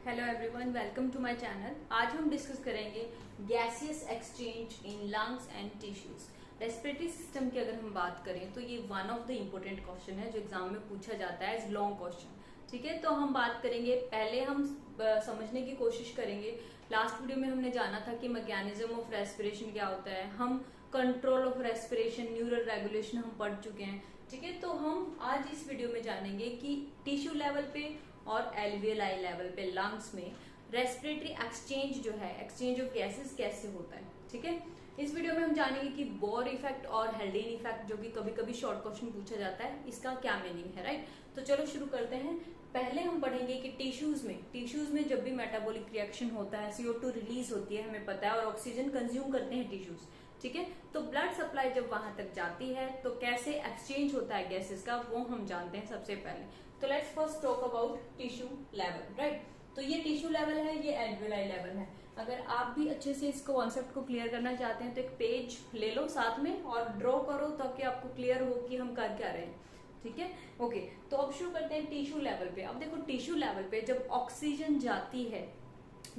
Hello everyone, welcome to my channel. आज हम discuss करेंगे gaseous exchange in lungs and tissues. Respiratory system की अगर हम बात करें तो ये one of the important question है जो एग्जाम में पूछा जाता है एज लॉन्ग क्वेश्चन। ठीक है, तो हम बात करेंगे, पहले हम समझने की कोशिश करेंगे। लास्ट वीडियो में हमने जाना था कि मैकेनिज्म ऑफ रेस्पिरेशन क्या होता है, हम control of respiration, neural regulation हम पढ़ चुके हैं। ठीक है, तो हम आज इस वीडियो में जानेंगे कि टिश्यू लेवल पे और एल्वियोलाई लेवल पे लंग्स में रेस्पिरेटरी एक्सचेंज जो है, एक्सचेंज ऑफ गैसेस कैसे होता है। ठीक है, इस वीडियो में हम जानेंगे कि बोर इफेक्ट और हेल्डेन इफेक्ट, जो कि कभी कभी शॉर्ट क्वेश्चन पूछा जाता है, इसका क्या मीनिंग है। राइट, तो चलो शुरू करते हैं। पहले हम पढ़ेंगे कि टिश्यूज में जब भी मेटाबॉलिक रिएक्शन होता है, CO2 रिलीज होती है, हमें पता है, और ऑक्सीजन कंज्यूम करते हैं टिश्यूज। ठीक है, तो ब्लड सप्लाई जब वहां तक जाती है तो कैसे एक्सचेंज होता है गैसेस का, वो हम जानते हैं सबसे पहले। तो let's first talk about tissue level. Right, तो ये टिश्यू लेवल है, ये एल्वियोलाई लेवल है। अगर आप भी अच्छे से इसको कॉन्सेप्ट को क्लियर करना चाहते हैं तो एक पेज ले लो साथ में और ड्रॉ करो ताकि आपको क्लियर हो कि हम कर क्या रहे हैं। ठीक है, ओके, तो अब शुरू करते हैं टिश्यू लेवल पे। अब देखो, टिश्यू लेवल पे जब ऑक्सीजन जाती है,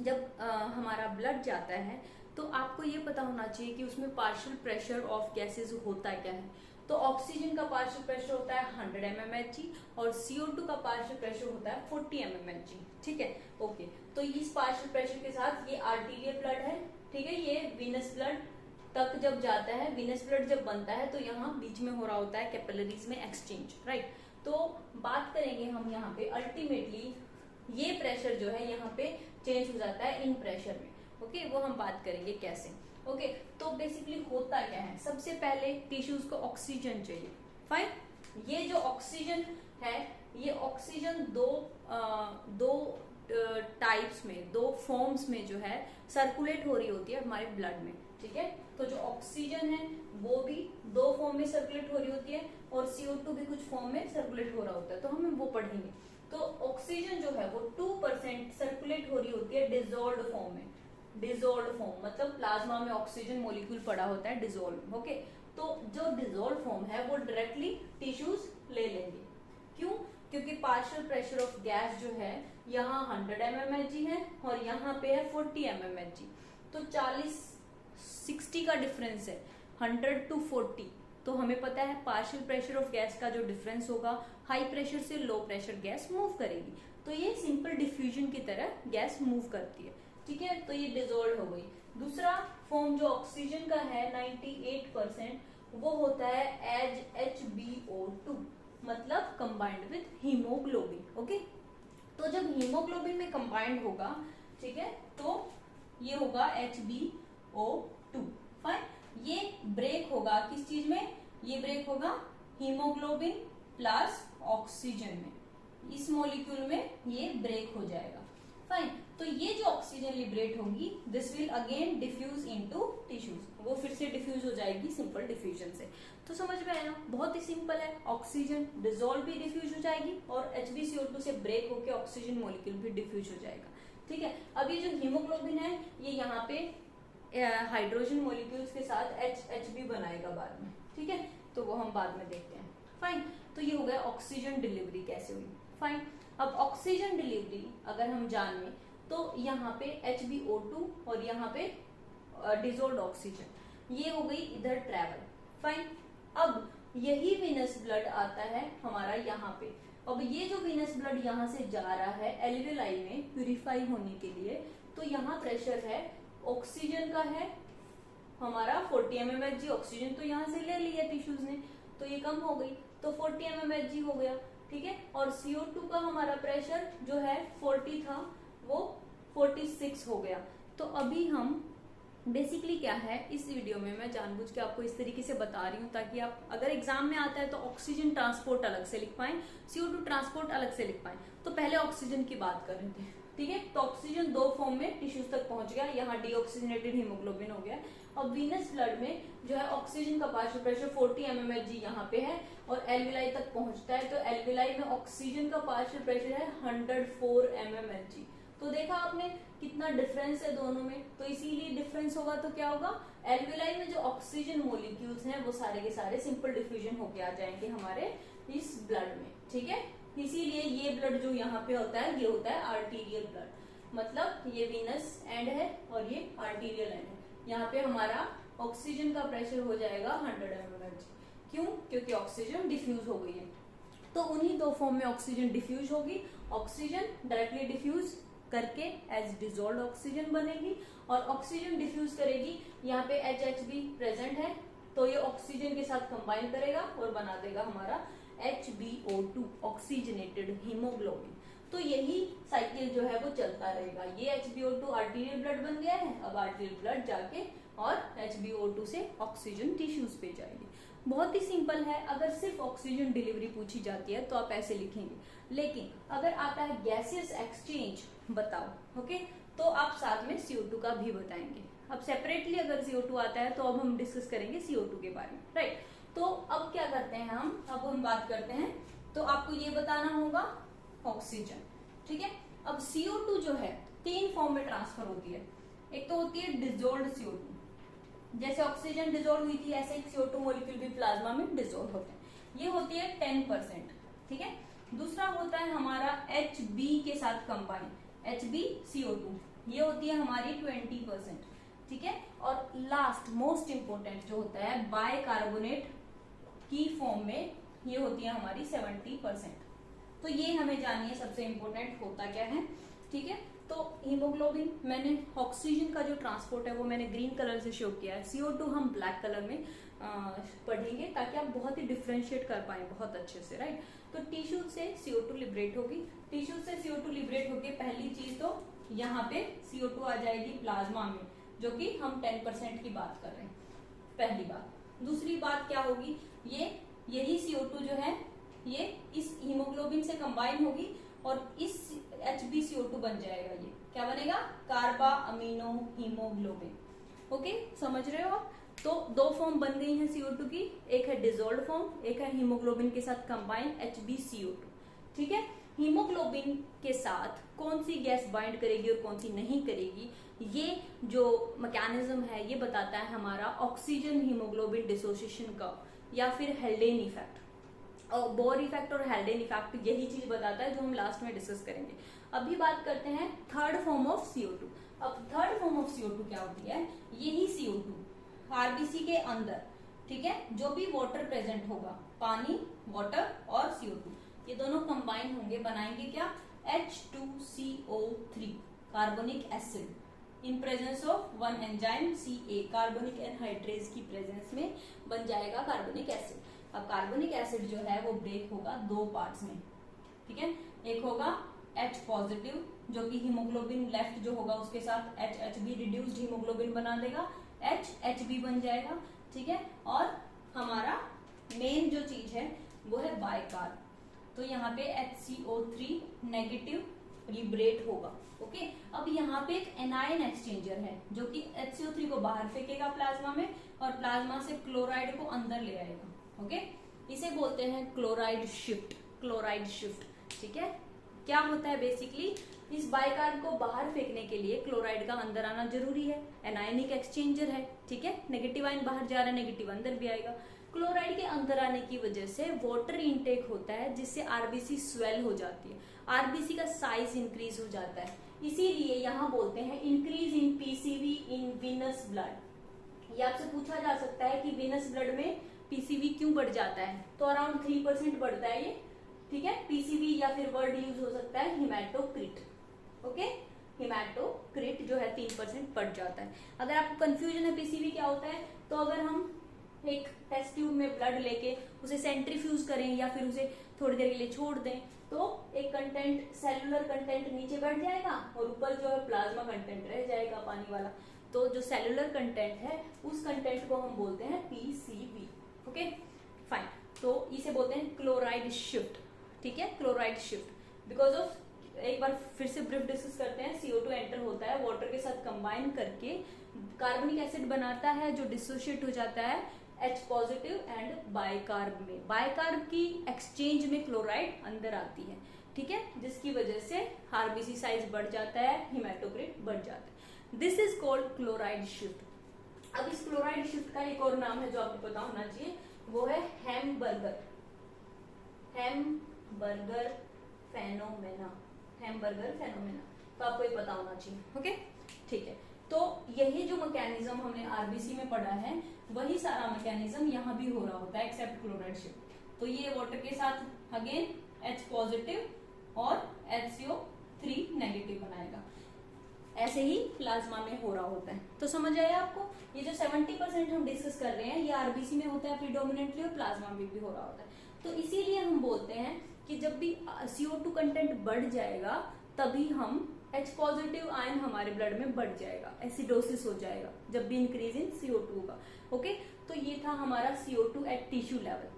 जब हमारा ब्लड जाता है, तो आपको ये पता होना चाहिए कि उसमें पार्शियल प्रेशर ऑफ गैसेस होता क्या है। तो ऑक्सीजन का पार्शियल प्रेशर होता है 100 mmHg और CO2 का पार्शियल प्रेशर होता है 40 mmHg। ठीक है, ओके, तो इस पार्शियल प्रेशर के साथ ये आर्टीरियल ब्लड है। ठीक है, ये वीनस ब्लड तक जब जाता है, वीनस ब्लड जब बनता है तो यहाँ बीच में हो रहा होता है कैपिलरीज में एक्सचेंज। राइट, तो बात करेंगे हम यहाँ पे अल्टीमेटली ये प्रेशर जो है यहाँ पे चेंज हो जाता है इन प्रेशर में। ओके, वो हम बात करेंगे कैसे। ओके, तो बेसिकली होता क्या है, सबसे पहले टिश्यूज को ऑक्सीजन चाहिए। फाइन, ये जो ऑक्सीजन है, ये ऑक्सीजन दो टाइप्स में, दो फॉर्म्स में जो है सर्कुलेट हो रही होती है हमारे ब्लड में। ठीक है, तो जो ऑक्सीजन है वो भी दो फॉर्म में सर्कुलेट हो रही होती है और CO2 भी कुछ फॉर्म में सर्कुलेट हो रहा होता है, तो हम वो पढ़ेंगे। तो ऑक्सीजन जो है वो 2% सर्कुलेट हो रही होती है डिजोल्व्ड फॉर्म में। डिजोल्व्ड फॉर्म मतलब प्लाज्मा में ऑक्सीजन मॉलिक्यूल पड़ा होता है डिजोल्व। ओके, तो जो डिजोल्व फॉर्म है वो डायरेक्टली टिश्यूज ले लेंगे। क्यों? क्योंकि पार्शियल प्रेशर ऑफ गैस जो है यहाँ 100 mmHg है और यहाँ पे है 40 mmHg। तो 40-60 का डिफरेंस है, 100 to 40। तो हमें पता है पार्शियल प्रेशर ऑफ गैस का जो डिफरेंस होगा, हाई प्रेशर से लो प्रेशर गैस मूव करेगी। तो ये सिंपल डिफ्यूजन की तरह गैस मूव करती है। ठीक है, तो ये डिजोल्व हो गई। दूसरा फॉर्म जो ऑक्सीजन का है 98%, वो होता है एज HbO2, मतलब कंबाइंड विद हीमोग्लोबिन। ओके, तो जब हीमोग्लोबिन में कंबाइंड होगा, ठीक है, तो ये होगा HbO2। फाइन, ये ब्रेक होगा किस चीज में, ये ब्रेक होगा हीमोग्लोबिन प्लस ऑक्सीजन में, इस मॉलिक्यूल में ये ब्रेक हो जाएगा। फाइन, तो ये जो ऑक्सीजन लिबरेट होगी, this will again diffuse into tissues, वो फिर से डिफ्यूज हो जाएगी सिंपल डिफ्यूजन से। तो समझ में आया, बहुत ही सिंपल है। ऑक्सीजन डिजोल्व भी डिफ्यूज हो जाएगी और HbCO2 से ब्रेक होकर ऑक्सीजन मॉलिक्यूल भी डिफ्यूज हो जाएगा। ठीक है, अब ये जो हीमोग्लोबिन है ये यहाँ पे हाइड्रोजन मॉलिक्यूल्स के साथ Hb बनाएगा बाद में। ठीक है, तो वो हम बाद में देखते हैं। फाइन, तो ये हो गया ऑक्सीजन डिलीवरी कैसे हुई। फाइन, अब ऑक्सीजन डिलीवरी अगर हम जाने तो यहाँ पे HbO2 और यहाँ पे डिजोल्व्ड ऑक्सीजन, ये हो गई इधर ट्रेवल। फाइन, अब यही वीनस ब्लड आता है हमारा यहाँ पे। अब ये जो वीनस ब्लड यहाँ से जा रहा है एल्वियोलाई में प्यूरिफाई होने के लिए, तो यहाँ प्रेशर है, ऑक्सीजन का है हमारा 40 mmHg, ऑक्सीजन तो यहाँ से ले लिया टिश्यूज ने, तो ये कम हो गई, तो 40 mmHg हो गया। ठीक है, और CO2 का हमारा प्रेशर जो है 40 था, वो 46 हो गया। तो अभी हम बेसिकली क्या है, इस वीडियो में मैं जानबूझ के आपको इस तरीके से बता रही हूँ ताकि आप अगर एग्जाम में आता है तो ऑक्सीजन ट्रांसपोर्ट अलग से लिख पाए, CO2 ट्रांसपोर्ट अलग से लिख पाए। तो पहले ऑक्सीजन की बात कर रहे थे। ठीक है, तो ऑक्सीजन दो फॉर्म में टिश्यूज तक पहुंच गया, यहाँ डीऑक्सीजनेटेड हीमोग्लोबिन हो गया। अब वीनस ब्लड में जो है ऑक्सीजन का पार्शियल प्रेशर 40 mmHg यहाँ पे है और एल्वियोलाई तक पहुंचता है, तो एल्वियोलाई में ऑक्सीजन का पार्शियल प्रेशर है 104 mmHg। तो देखा आपने कितना डिफरेंस है दोनों में, तो इसीलिए डिफरेंस होगा तो क्या होगा, एल्वियोलाई में जो ऑक्सीजन मोलिक्यूल्स हैं वो सारे के सारे सिंपल डिफ्यूजन होके आ जाएंगे हमारे इस ब्लड में। ठीक है, इसीलिए ये ब्लड जो यहाँ पे होता है ये होता है आर्टीरियल ब्लड। मतलब ये वीनस एंड है और ये आर्टीरियल एंड है। यहाँ पे हमारा ऑक्सीजन का प्रेशर हो जाएगा 100 mmHg। क्यों? क्योंकि ऑक्सीजन डिफ्यूज हो गई है। तो उन्हीं दो फॉर्म में ऑक्सीजन डिफ्यूज होगी। ऑक्सीजन डायरेक्टली डिफ्यूज करके एज डिजोल्व ऑक्सीजन बनेगी और ऑक्सीजन डिफ्यूज करेगी, यहाँ पे HH भी प्रेजेंट है तो ये ऑक्सीजन के साथ कंबाइन करेगा और बना देगा हमारा HbO2 ऑक्सीजनेटेड हीमोग्लोबिन। तो यही साइकिल जो है वो चलता रहेगा। ये HbO2 आर्टीरियल ब्लड बन गया है, अब आर्टीरियल ब्लड जाके और HbO2 से ऑक्सीजन टिश्यूज पे जाएगी। बहुत ही सिंपल है। अगर सिर्फ ऑक्सीजन डिलीवरी पूछी जाती है तो आप ऐसे लिखेंगे, लेकिन अगर आता है गैसियस एक्सचेंज बताओ, ओके, तो आप साथ में CO2 का भी बताएंगे। अब सेपरेटली अगर CO2 आता है तो अब हम डिस्कस करेंगे CO2 के बारे में, राइट। तो अब क्या करते हैं अब हम बात करते हैं, तो आपको ये बताना होगा ऑक्सीजन, ठीक है। अब CO2 जो है 3 फॉर्म में ट्रांसफर होती है। एक तो होती है डिसॉल्व्ड CO2, जैसे ऑक्सीजन डिसॉल्व हुई थी ऐसे CO2 मॉलिक्यूल भी प्लाज्मा में डिसॉल्व होते हैं, ये होती है 10%, ठीक है। दूसरा होता है हमारा Hb के साथ कंबाइन, HbCO2, ये होती है हमारी 20%, ठीक है। और लास्ट मोस्ट इंपोर्टेंट जो होता है बाइकार्बोनेट की फॉर्म में, ये होती है हमारी 70%। तो ये हमें जानिए सबसे इंपॉर्टेंट होता क्या है, ठीक है। तो हीमोग्लोबिन, मैंने ऑक्सीजन का जो ट्रांसपोर्ट है वो मैंने ग्रीन कलर से शो किया है, CO2 हम ब्लैक कलर में पढ़ेंगे ताकि आप बहुत ही डिफ्रेंशिएट कर पाए बहुत अच्छे से, राइट। तो टिश्यू से CO2 लिबरेट होगी, टिश्यू से CO2 लिबरेट होगी, पहली चीज तो यहाँ पे CO2 आ जाएगी प्लाज्मा में, जो कि हम 10% की बात कर रहे हैं, पहली बात। दूसरी बात क्या होगी, यही CO2 जो है ये इस हीमोग्लोबिन से कंबाइन होगी और इस HbCO2 बन जाएगा। ये क्या बनेगा? कार्बा अमीनो हीमोग्लोबिन। ओके, समझ रहे हो आप? तो 2 फॉर्म बन गई हैं CO2 की, एक है डिसॉल्व्ड फॉर्म, एक है हीमोग्लोबिन के साथ कंबाइन HbCO2, ठीक है। हीमोग्लोबिन के साथ कौन सी गैस बाइंड करेगी और कौन सी नहीं करेगी, ये जो मैकेनिज्म है ये बताता है हमारा ऑक्सीजन हीमोग्लोबिन डिसोसिएशन का, या फिर हेल्डेन इफेक्ट। और बोर इफेक्ट और हेल्डेन इफेक्ट यही चीज बताता है जो हम लास्ट में डिस्कस करेंगे। अभी बात करते हैं थर्ड फॉर्म ऑफ CO2। अब थर्ड फॉर्म ऑफ CO2 क्या होती है? यही CO2 आरबीसी के अंदर, ठीक है, जो भी वाटर प्रेजेंट होगा, पानी, वाटर और CO2, ये दोनों कंबाइन होंगे, बनाएंगे क्या? H2CO3 carbonic acid in presence of one enzyme Ca, carbonic anhydrase की प्रेजेंस में बन जाएगा कार्बोनिक एसिड। अब कार्बोनिक एसिड जो है वो ब्रेक होगा 2 पार्ट्स में, ठीक है। एक होगा H पॉजिटिव, जो कि हीमोग्लोबिन लेफ्ट जो होगा उसके साथ HHB रिड्यूस्ड हीमोग्लोबिन बना देगा, HHB बन जाएगा, ठीक है। और हमारा मेन जो चीज है वो है बाइकार्ब, तो यहाँ पे HCO3 नेगेटिव लिबरेट होगा, ओके। अब यहाँ पे एक एनायन एक्सचेंजर है जो कि HCO3 को बाहर फेंकेगा प्लाज्मा में और प्लाज्मा से क्लोराइड को अंदर ले आएगा, ओके। इसे बोलते हैं क्लोराइड शिफ्ट, क्लोराइड शिफ्ट, ठीक है। क्या होता है बेसिकली, इस बाइकार्ब को बाहर फेंकने के लिए क्लोराइड का अंदर आना जरूरी है, एनायनिक एक्सचेंजर है, ठीक है। नेगेटिव आयन बाहर जा रहा है, नेगेटिव अंदर भी आएगा। क्लोराइड के अंदर आने की वजह से वाटर इनटेक होता है, जिससे आरबीसी स्वेल हो जाती है, आरबीसी का साइज इंक्रीज हो जाता है। इसीलिए यहाँ बोलते हैं increase in PCV in venous blood. ये आपसे पूछा जा सकता है कि वीनस ब्लड में पीसीवी क्यों बढ़ जाता है, तो अराउंड 3% बढ़ता है ये, ठीक है। पीसीवी या फिर वर्ड यूज हो सकता है हिमैटोक्रिट, ओके। हिमैटोक्रिट जो है 3% बढ़ जाता है। अगर आपको कंफ्यूजन है पीसीवी क्या होता है, तो अगर हम एक टेस्ट ट्यूब में ब्लड लेके उसे सेंट्रीफ्यूज करें या फिर उसे थोड़ी देर के लिए छोड़ दें, तो एक कंटेंट, सेलुलर कंटेंट नीचे बढ़ जाएगा और ऊपर जो है प्लाज्मा कंटेंट रह जाएगा पानी वाला। तो जो सेलुलर कंटेंट है उस कंटेंट को हम बोलते हैं पीसीवी, ओके फाइन। तो इसे बोलते हैं क्लोराइड शिफ्ट, ठीक है, क्लोराइड शिफ्ट। बिकॉज ऑफ, एक बार फिर से ब्रीफ डिस्कस करते हैं, CO2 एंटर होता है, वाटर के साथ कंबाइन करके कार्बनिक एसिड बनाता है जो डिसोशिएट हो जाता है H पॉजिटिव एंड बाइकार्ब में। बाइकार्ब की एक्सचेंज में क्लोराइड अंदर आती है, ठीक है, जिसकी वजह से आरबीसी साइज बढ़ जाता है, हिमैटोक्रिट बढ़ जाता है। This is called chloride shift. अब इस क्लोराइड शिफ्ट का एक और नाम है जो आपको पता होना चाहिए, वो है hamburger, hamburger phenomena, hamburger phenomena. तो आपको ये पता होना चाहिए। ओके, ठीक है। तो यही जो मैकेनिज्म हमने आरबीसी में पढ़ा है वही सारा मैकेनिज्म यहाँ भी हो रहा होता है एक्सेप्ट क्लोराइड शिफ्ट। तो ये वाटर के साथ अगेन H पॉजिटिव और HCO3 नेगेटिव बनाएगा। ऐसे ही प्लाज्मा में हो रहा होता है। तो समझ आया आपको? ये जो 70% हम डिस्कस कर रहे हैं ये आरबीसी में होता है प्रीडोमिनेंटली और प्लाज्मा में भी हो रहा होता है। तो इसीलिए हम बोलते हैं कि जब भी CO2 कंटेंट बढ़ जाएगा तभी हम H पॉजिटिव आयन हमारे ब्लड में बढ़ जाएगा, एसिडोसिस हो जाएगा जब भी इंक्रीज इन CO2 होगा। ओके, तो ये था हमारा CO2 एट टिश्यू लेवल।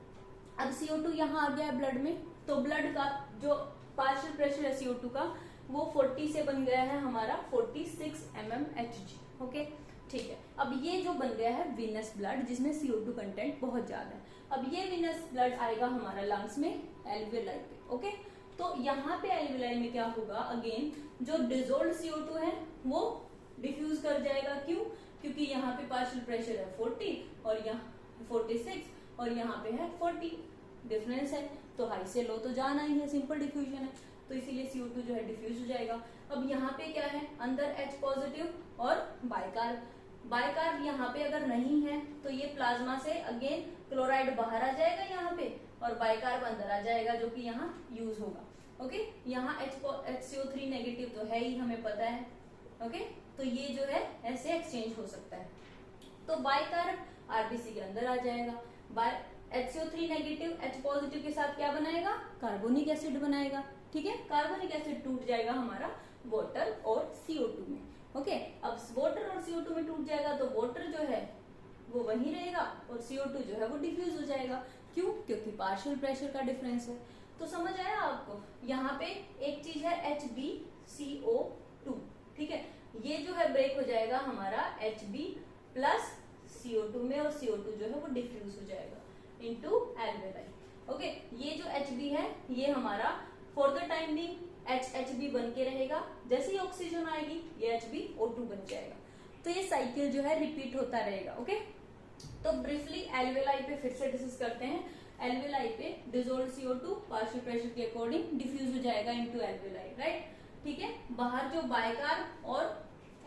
अब CO2 यहाँ आ गया है ब्लड में, तो ब्लड का जो पार्शियल प्रेशर है CO2 का वो 40 से बन गया है हमारा 46 mmHg। ओके, ठीक है। अब ये जो बन गया है वीनस ब्लड जिसमें CO2 कंटेंट बहुत ज्यादा है। अब ये वीनस ब्लड आएगा हमारा लंग्स में एल्वियोलाई पे। ओके, तो यहाँ पे एल्वियोलाई में क्या होगा, अगेन जो डिजोल्व CO2 है वो डिफ्यूज कर जाएगा। क्यों? क्योंकि यहाँ पे पार्शियल प्रेशर है 40 और यहाँ 46 और यहाँ पे है 40, डिफरेंस है। तो हाई से लो तो जाना ही है, सिंपल डिफ्यूजन है, तो इसीलिए CO2 जो है डिफ्यूज हो जाएगा। अब यहाँ पे क्या है, अंदर H पॉजिटिव और बाइकार्ब यहाँ पे अगर नहीं है तो ये प्लाज्मा से अगेन क्लोराइड बाहर आ जाएगा यहाँ पे और बाइकार्ब अंदर आ जाएगा जो कि यहाँ यूज होगा। ओके, यहाँ HCO3 नेगेटिव तो है ही, हमें पता है। ओके, तो ये जो है ऐसे एक्सचेंज हो सकता है। तो बाइकार्ब आरबीसी के अंदर आ जाएगा, HCO3 नेगेटिव H पॉजिटिव के साथ क्या बनाएगा, कार्बोनिक एसिड बनाएगा। ठीक है, कार्बोनिक एसिड टूट जाएगा हमारा वाटर और CO2 में। ओके, अब वाटर और CO2 में टूट जाएगा तो वाटर जो है वो वहीं रहेगा और CO2 जो है वो डिफ्यूज हो जाएगा। क्यों? क्योंकि पार्शियल प्रेशर का डिफरेंस है। तो समझ आया आपको? यहाँ पे एक चीज है HbCO2, ठीक है, ये जो है ब्रेक हो जाएगा हमारा Hb प्लस CO2 में और CO2 जो है वो डिफ्यूज हो जाएगा इनटू एल्वेलाई। ओके, ये जो Hb है ये हमारा for the time being HHB बन के रहेगा, जैसे ही ऑक्सीजन आएगी ये HbO2 बन जाएगा। तो ये साइकिल जो है रिपीट होता रहेगा। ओके, तो ब्रीफली एल्वेलाई पे फिर से डिस्कस करते हैं। एल्वेलाई पे डिसॉल्व्ड CO2 पार्शियल प्रेशर के अकॉर्डिंग डिफ्यूज हो जाएगा इनटू एल्वेलाई, राइट। ठीक है, बाहर जो बाइकार्ब और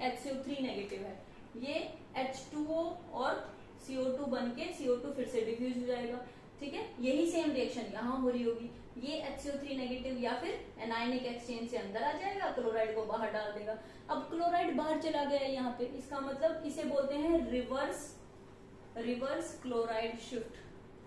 HCO3 नेगेटिव है ये H2O और CO2 बन के CO2 फिर से डिफ्यूज हो जाएगा। ठीक है, यही सेम रिएक्शन यहाँ हो रही होगी, ये HCO3 नेगेटिव या फिर एनायनिक एक्सचेंज से अंदर आ जाएगा, क्लोराइड को बाहर डाल देगा। अब क्लोराइड बाहर चला गया है यहाँ पे, इसका मतलब इसे बोलते हैं रिवर्स क्लोराइड शिफ्ट।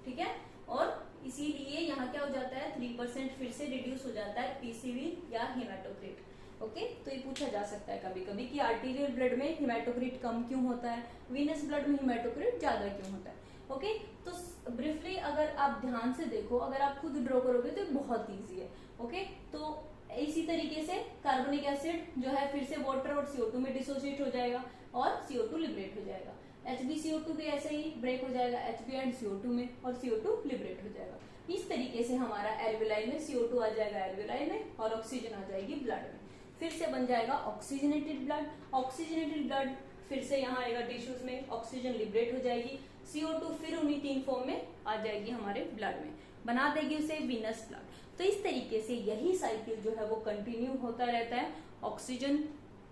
ठीक है, और इसीलिए यहाँ क्या हो जाता है 3% फिर से रिड्यूस हो जाता है PCV या हेमाटोक्रिट। ओके, तो ये पूछा जा सकता है कभी कभी कि आर्टीरियल ब्लड में हेमाटोक्रिट कम क्यों होता है, वीनस ब्लड में हेमाटोक्रिट ज्यादा क्यों होता है। ओके, तो ब्रीफली अगर आप ध्यान से देखो, अगर आप खुद ड्रॉ करोगे तो बहुत इजी है। ओके, तो इसी तरीके से कार्बोनिक एसिड जो है फिर से वाटर और CO2 में डिसोसिएट हो जाएगा और CO2 लिबरेट हो जाएगा। HbCO2 भी ऐसे ही ब्रेक हो जाएगा Hb एंड CO2 में और CO2 लिबरेट हो जाएगा। इस तरीके से हमारा एल्वेलाई में CO2 आ जाएगा एल्वेलाई में और ऑक्सीजन आ जाएगी ब्लड में, फिर से बन जाएगा ऑक्सीजनेटेड ब्लड। ऑक्सीजनेटेड ब्लड फिर से यहाँ आएगा टिश्यूज में, ऑक्सीजन लिबरेट हो जाएगी, CO2 फिर उन्हीं 3 फॉर्म में आ जाएगी हमारे ब्लड में, बना देगी उसे वीनस ब्लड। तो इस तरीके से यही साइकिल जो है वो कंटिन्यू होता रहता है, ऑक्सीजन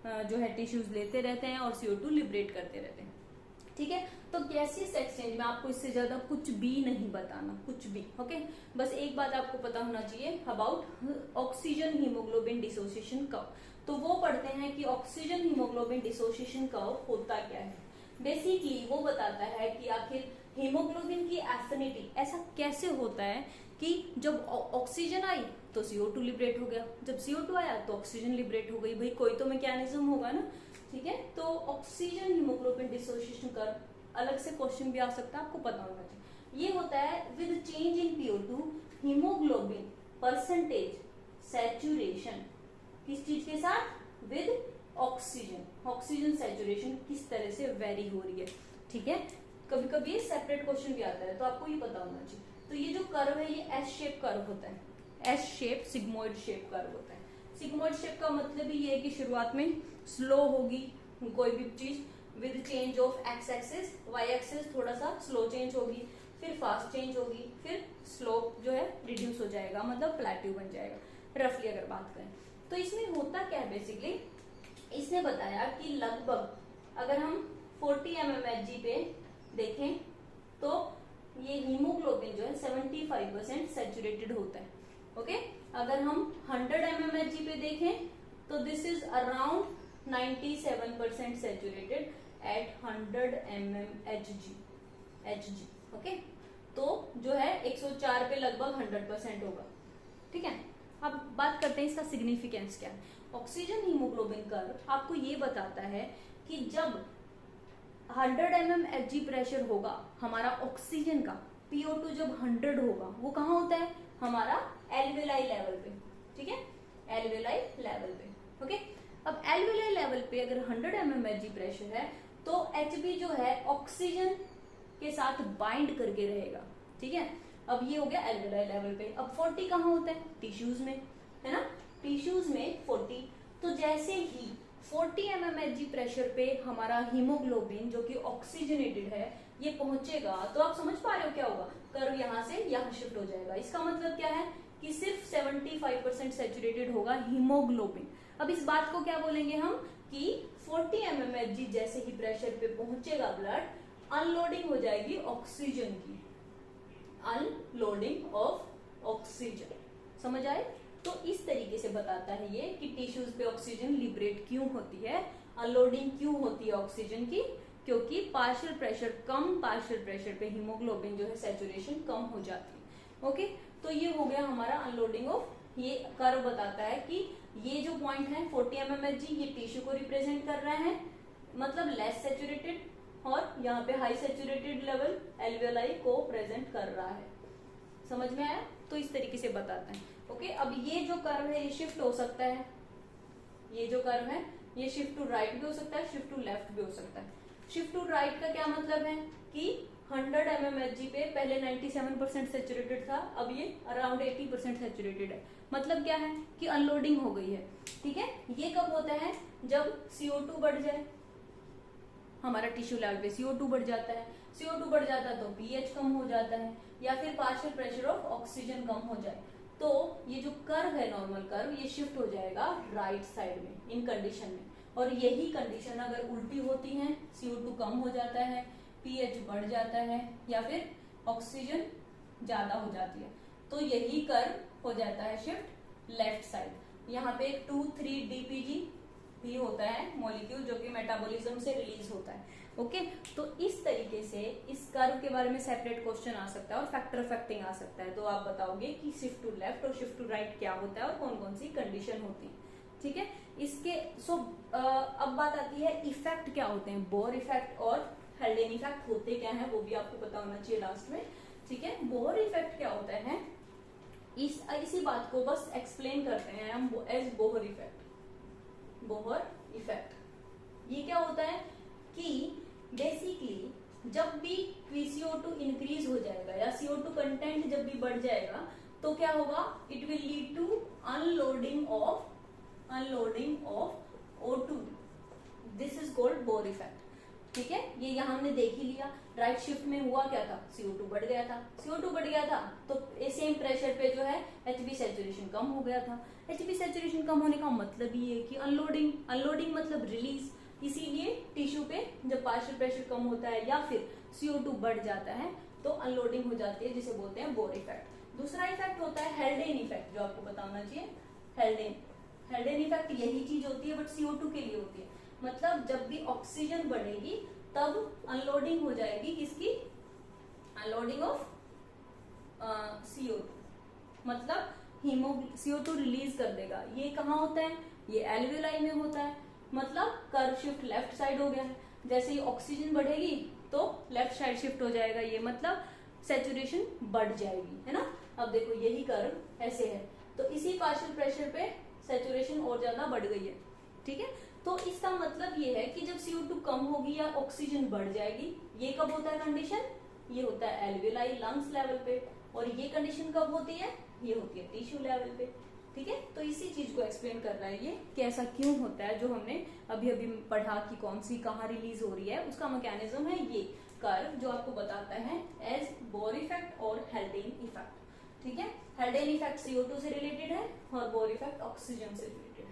जो है टिश्यूज लेते रहते हैं और CO2 लिबरेट करते रहते हैं। ठीक है, तो गैसियस एक्सचेंज में आपको इससे ज्यादा कुछ भी नहीं बताना, कुछ भी। ओके, बस एक बात आपको पता होना चाहिए about oxygen haemoglobin dissociation curve. तो वो पढ़ते हैं कि ऑक्सीजन हीमोग्लोबिन डिसोसिएशन कर्व होता क्या है। बेसिकली वो बताता है कि आखिर हीमोग्लोबिन की एफिनिटी ऐसा कैसे होता है कि जब ऑक्सीजन आई तो CO2 लिबरेट हो गया, जब CO2 आया तो ऑक्सीजन लिबरेट हो गई। भाई कोई तो मैकेनिज्म होगा ना। ठीक है, तो ऑक्सीजन हीमोग्लोबिन डिसोसिएशन कर्व अलग से क्वेश्चन भी आ सकता है, आपको पता होना चाहिए। ये होता है with change in PO2 haemoglobin percentage saturation, किस चीज के साथ, विद ऑक्सीजन सैचुरेशन किस तरह से वेरी हो रही है। ठीक है, कभी कभी ये सेपरेट क्वेश्चन भी आता है, तो आपको ये पता होना चाहिए। तो ये जो कर्व है ये एस शेप कर्व होता है, S shape sigmoid shape curve होता है। सिग्मोइड शेप का मतलब ही ये है कि शुरुआत में स्लो होगी कोई भी चीज with change of X axis, Y axis थोड़ा सा स्लो चेंज होगी, फिर फास्ट चेंज होगी, फिर स्लोप जो है रिड्यूस हो जाएगा, मतलब प्लेट्यू बन जाएगा रफली अगर बात करें। तो इसमें होता क्या है बेसिकली, इसने बताया कि लगभग अगर हम 40 mmHg पे देखें तो ये हीमोग्लोबिन जो है 75% सैचुरेटेड होता है। ओके, अगर हम 100 mmHg पे देखें तो this is around 97% saturated at 100 mmHg। Okay, तो जो है 104 पे लगभग 100% होगा। ठीक है, अब बात करते हैं इसका सिग्निफिकेंस क्या है। ऑक्सीजन हीमोग्लोबिन कर्व आपको ये बताता है कि जब 100 mmHg प्रेशर होगा हमारा ऑक्सीजन का, PO2 जब 100 होगा वो कहाँ होता है, हमारा एल्वेलाई लेवल पे। ठीक है, एल्वेलाई लेवल पे। ओके, अब एल्वेलाई लेवल पे अगर 100 mmHg प्रेशर है तो Hb जो है ऑक्सीजन के साथ बाइंड करके रहेगा। ठीक है, अब ये हो गया एल्वेलाई लेवल पे। अब 40 कहाँ होता है, टिश्यूज में, है ना, टिश्यूज में 40। तो जैसे ही 40 mmHg प्रेशर पे हमारा हीमोग्लोबिन जो कि ऑक्सीजनेटेड है ये पहुंचेगा तो आप समझ पा रहे हो क्या होगा, कर्व यहाँ से यहाँ शिफ्ट हो जाएगा। इसका मतलब क्या है कि सिर्फ 75% सैचुरेटेड होगा हीमोग्लोबिन। अब इस बात को क्या बोलेंगे हम कि 40 mmHg जैसे ही प्रेशर पे पहुंचेगा ब्लड, अनलोडिंग हो जाएगी ऑक्सीजन की, अनलोडिंग ऑफ ऑक्सीजन। समझ आए? तो इस तरीके से बताता है ये कि टिश्यूज पे ऑक्सीजन लिबरेट क्यों होती है, अनलोडिंग क्यों होती है ऑक्सीजन की, क्योंकि पार्शियल प्रेशर पे हीमोग्लोबिन जो है सैचुरेशन कम हो जाती है। ओके, तो ये हो गया हमारा अनलोडिंग ऑफ। ये कर्व बताता है कि ये जो पॉइंट है 40 mmHg ये टिश्यू को रिप्रेजेंट कर रहा है, मतलब लेस सैचुरेटेड, और यहाँ पे हाई सैचुरेटेड लेवल एल्वेलाई को प्रेजेंट कर रहा है। समझ में आया? तो इस तरीके से बताते हैं। ओके, अब ये जो कर्व है ये शिफ्ट हो सकता है, ये जो कर्व है ये शिफ्ट टू राइट भी हो सकता है, शिफ्ट टू लेफ्ट भी हो सकता है। शिफ्ट टू राइट का क्या मतलब है कि 100 mmHg पे पहले 97% सैचुरेटेड था, अब ये अराउंड 80% सैचुरेटेड है। मतलब क्या है कि अनलोडिंग हो गई है। ठीक है, ये कब होता है, जब CO2 बढ़ जाए, हमारा टिश्यू लेवल पे CO2 बढ़ जाता है, CO2 बढ़ जाता है तो pH कम हो जाता है, या फिर पार्शियल प्रेशर ऑफ ऑक्सीजन कम हो जाए, तो ये जो कर्व है नॉर्मल कर्व ये शिफ्ट हो जाएगा राइट साइड में इन कंडीशन में। और यही कंडीशन अगर उल्टी होती है, CO2 कम हो जाता है, pH बढ़ जाता है, या फिर ऑक्सीजन ज्यादा हो जाती है, तो यही कर्व हो जाता है शिफ्ट लेफ्ट साइड। यहाँ पे 2,3-DPG भी होता है मॉलिक्यूल जो कि मेटाबॉलिज्म से रिलीज होता है। ओके, तो इस तरीके से इस कर्व के बारे में सेपरेट क्वेश्चन आ सकता है और फैक्टर अफेक्टिंग आ सकता है। तो आप बताओगे कि शिफ्ट टू लेफ्ट और शिफ्ट टू राइट क्या होता है और कौन कौन सी कंडीशन होती है। ठीक है, इसके अब बात आती है इफेक्ट क्या होते हैं, बोर इफेक्ट और हेल्डेन इफेक्ट होते क्या है वो भी आपको पता होना चाहिए लास्ट में। ठीक है, बोर इफेक्ट क्या होता है, इसी बात को बस एक्सप्लेन करते हैं हम as Bohr effect. Bohr effect ये क्या होता है कि बेसिकली जब भी CO2 इंक्रीज हो जाएगा या CO2 कंटेंट जब भी बढ़ जाएगा तो क्या होगा, it will lead to unloading of O2। This is called Bohr effect. ठीक है, ये यहाँ हमने देख ही लिया। राइट शिफ्ट में हुआ क्या था, CO2 बढ़ गया था, CO2 बढ़ गया था तो सेम प्रेशर पे जो है Hb सैचुरेशन कम हो गया था। Hb सैचुरेशन कम होने का मतलब ये है कि अनलोडिंग मतलब रिलीज। इसीलिए टिश्यू पे जब पार्शियल प्रेशर कम होता है या फिर CO2 बढ़ जाता है तो अनलोडिंग हो जाती है, जिसे बोलते हैं बोर इफेक्ट। दूसरा इफेक्ट होता है हेल्डेन इफेक्ट, जो आपको पता होना चाहिए। हेल्डेन इफेक्ट यही चीज होती है बट CO2 के लिए होती है। मतलब जब भी ऑक्सीजन बढ़ेगी तब अनलोडिंग हो जाएगी, किसकी, अनलोडिंग ऑफ CO2, मतलब CO2 रिलीज कर देगा। ये कहाँ होता है, ये एल्वेलाई में होता है। मतलब कर्व शिफ्ट लेफ्ट साइड हो गया है। जैसे ही ऑक्सीजन बढ़ेगी तो लेफ्ट साइड शिफ्ट हो जाएगा, ये मतलब सैचुरेशन बढ़ जाएगी, है ना। अब देखो यही कर्व ऐसे है तो इसी पार्शियल प्रेशर पे सैचुरेशन और ज्यादा बढ़ गई है। ठीक है, तो इसका मतलब ये है कि जब CO2 कम होगी या ऑक्सीजन बढ़ जाएगी, ये कब होता है कंडीशन, ये होता है एल्वेलाई लंग्स लेवल पे। और ये कंडीशन कब होती है, ये होती है टिश्यू लेवल पे। ठीक है, तो इसी चीज को एक्सप्लेन कर रहा है ये कि ऐसा क्यों होता है, जो हमने अभी अभी पढ़ा कि कौन सी कहाँ रिलीज हो रही है, उसका मैकेनिज्म है ये कर्व जो आपको बताता है एज बोर इफेक्ट और हेल्डेन इफेक्ट। ठीक है, हेल्डेन इफेक्ट CO2 से रिलेटेड है और बोर इफेक्ट ऑक्सीजन से related.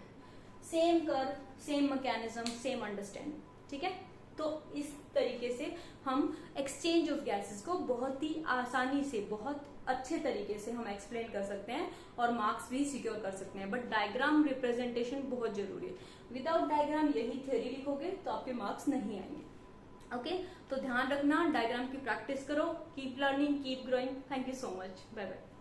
Same curve, same mechanism, same understanding, ठीक है। तो इस तरीके से हम एक्सचेंज ऑफ गैसेस को बहुत ही आसानी से, बहुत अच्छे तरीके से हम एक्सप्लेन कर सकते हैं और मार्क्स भी सिक्योर कर सकते हैं। बट डायग्राम रिप्रेजेंटेशन बहुत जरूरी है। विदाउट डायग्राम यही थ्योरी लिखोगे तो आपके मार्क्स नहीं आएंगे। ओके, तो ध्यान रखना, डायग्राम की प्रैक्टिस करो। Keep learning, keep growing. Thank you so much, bye bye.